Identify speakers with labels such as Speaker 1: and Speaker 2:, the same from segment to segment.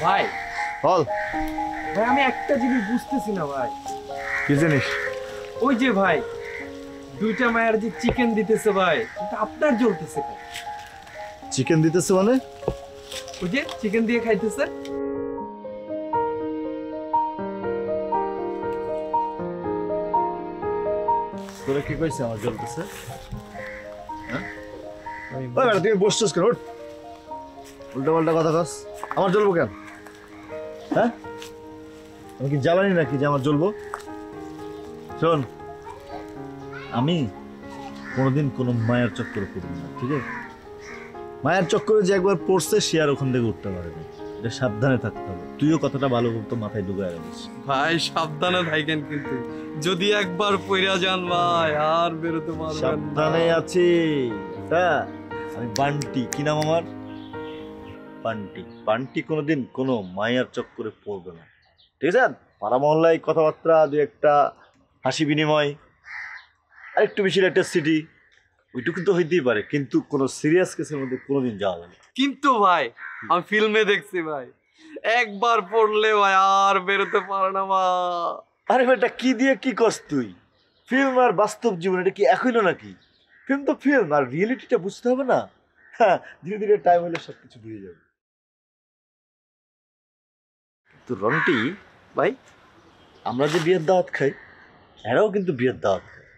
Speaker 1: ভাই
Speaker 2: বল
Speaker 1: ভাই আমি একটা জিনিস বুঝতেছি না ভাই।
Speaker 2: কি জিনিস?
Speaker 1: ওই যে ভাই দুইটা মায়ের যে চিকেন দিতেছে ভাই, এটা আপনার জ্বলতেছে কেন?
Speaker 2: চিকেন দিতেছে মানে?
Speaker 1: ওই যে চিকেন দিয়ে খাইতেছে।
Speaker 2: তোরা কি কইছে আমার জ্বলতেছে? হ্যাঁ ওই বেটা তুই বসছিস কেন? উল্টা পাল্টা কথা কস। আমার জ্বলবো কেন? হ্যাঁ আমি কি জ্বালানি নাকি যে আমার জ্বলবো? শোন, আমি কোনোদিন কোনো মায়ের চক্করে পড়ব না, ঠিক আছে? মায়ের চক্করে যে একবার পড়ছে সে আর ওখান থেকে উঠতে পারেনি। এটা সাবধানে থাকতে হবে। তুইও কথাটা ভালো করতো মাথায় ঢুকায় রাখিস।
Speaker 1: ভাই সাবধানে থাকেন, কিন্তু যদি একবার পইরা যান ভাই আর বেরোতে পারবেন না।
Speaker 2: সাবধানে আছি। হ্যাঁ আমি বান্টি, কি নাম আমার? বান্টি। বান্টি কোনোদিন কোনো মায়ের চক্করে পড়বে না, ঠিক আছে? পাড়া মহল্লায় কথাবার্তা, দু একটা হাসি বিনিময়, আর একটু বেশি একটা সিটি, ওইটুকু তো হইতেই পারে, কিন্তু কোনো সিরিয়াস কেসের মধ্যে কোনোদিন যাওয়া যাবে না।
Speaker 1: কিন্তু ভাই আমি ফিল্মে দেখছি ভাই, একবার পড়লে ভাই আর বেরোতে পারে না মা।
Speaker 2: আরে বেটা কি দিয়ে কি করস তুই? ফিল্ম আর বাস্তব জীবন এটা কি একই না নাকি? ফিল্ম তো ফিল্ম, আর রিয়েলিটিটা বুঝতে হবে না? হ্যাঁ ধীরে ধীরে টাইম হলে সব কিছু ভুলে যাবে। তো রন্টি
Speaker 1: ভাই
Speaker 2: আমরা যে বিয়ের দাওয়াত খাই, এরাও কিন্তু বিয়ের দাওয়াত খায়।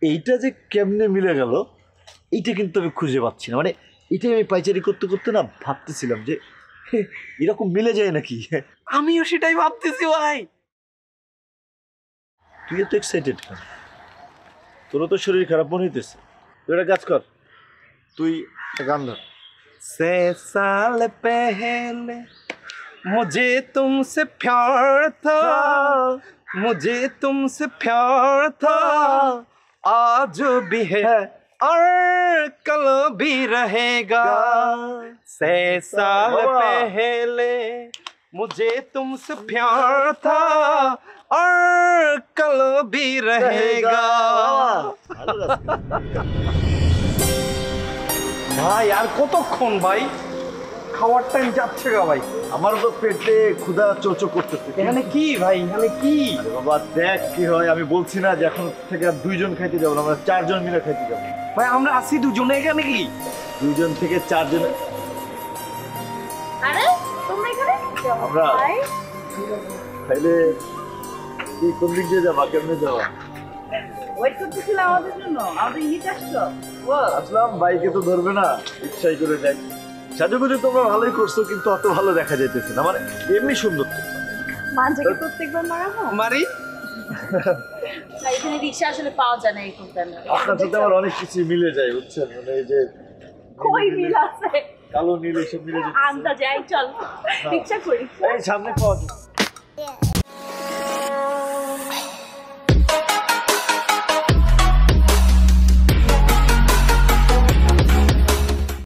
Speaker 2: এইটা যে কেমনে মিলে গেল এইটা কিন্তু আমি খুঁজে পাচ্ছি না। মানে এটাই আমি পাইচারি করতে করতে না ভাবতেছিলাম যে এরকম মিলে যায় নাকি।
Speaker 1: আমিও সেটাই ভাবতেছি ভাই।
Speaker 2: তুই এত এক্সাইটেড কেন? তোরও তো শরীর খারাপ মনে হইতেছে। তুই একটা কাজ কর, তুই একটা গান ধর।
Speaker 1: से साल पहले मुझे तुमसे प्यार था, मुझे तुमसे प्यार था, आज भी है और कल भी रहेगा। से साल पहले मुझे तुमसे प्यार था और कल भी रहेगा। ভাই আর কতক্ষণ ভাই? খাওয়ার টাইম যাচ্ছে গা ভাই।
Speaker 2: আমারও তো পেটে ক্ষুধা চোচো করতেছে।
Speaker 1: এখানে কি ভাই, এখানে কি?
Speaker 2: আরে বাবা দেখ কি হয়। আমি বলছি না যে এখন থেকে আর দুইজন খাইতে যাবো না, আমরা চারজন মিলে খাইতে যাবো।
Speaker 1: ভাই আমরা আছি দুজনে, এখানে কি?
Speaker 2: দুইজন থেকে চারজন।
Speaker 3: আরে তোমরা এখানে
Speaker 2: আমরা
Speaker 3: ভাই
Speaker 2: খাইলে কি কোন দিক দিয়ে যাবা, কেমনে যাওয়া?
Speaker 3: ওয়েট করতেছিলাম আমাদের জন্য, আমাদের হিট আসছো।
Speaker 2: আসলাম, বাইকে তো ধরবে না, রিক্সায় করে যাই। সাজুগুজু তোমরা ভালোই করছো, কিন্তু অত ভালো দেখা যাইতেছে না। মানে এমনি সুন্দর তো।
Speaker 3: মানজাকে প্রত্যেকবার মারাবো
Speaker 1: মারি
Speaker 3: না, এখানে রিক্সা আসলে পাওয়া যায় না এরকম কেন?
Speaker 2: আপনার সাথে আমার অনেক কিছু মিলে যায় বুঝছেন। মানে এই যে
Speaker 3: কই মিল আছে?
Speaker 2: কালো নীল এসব মিলে যায়।
Speaker 3: আনতা যাই চল রিক্সা করি।
Speaker 2: এই সামনে পাওয়া যায়।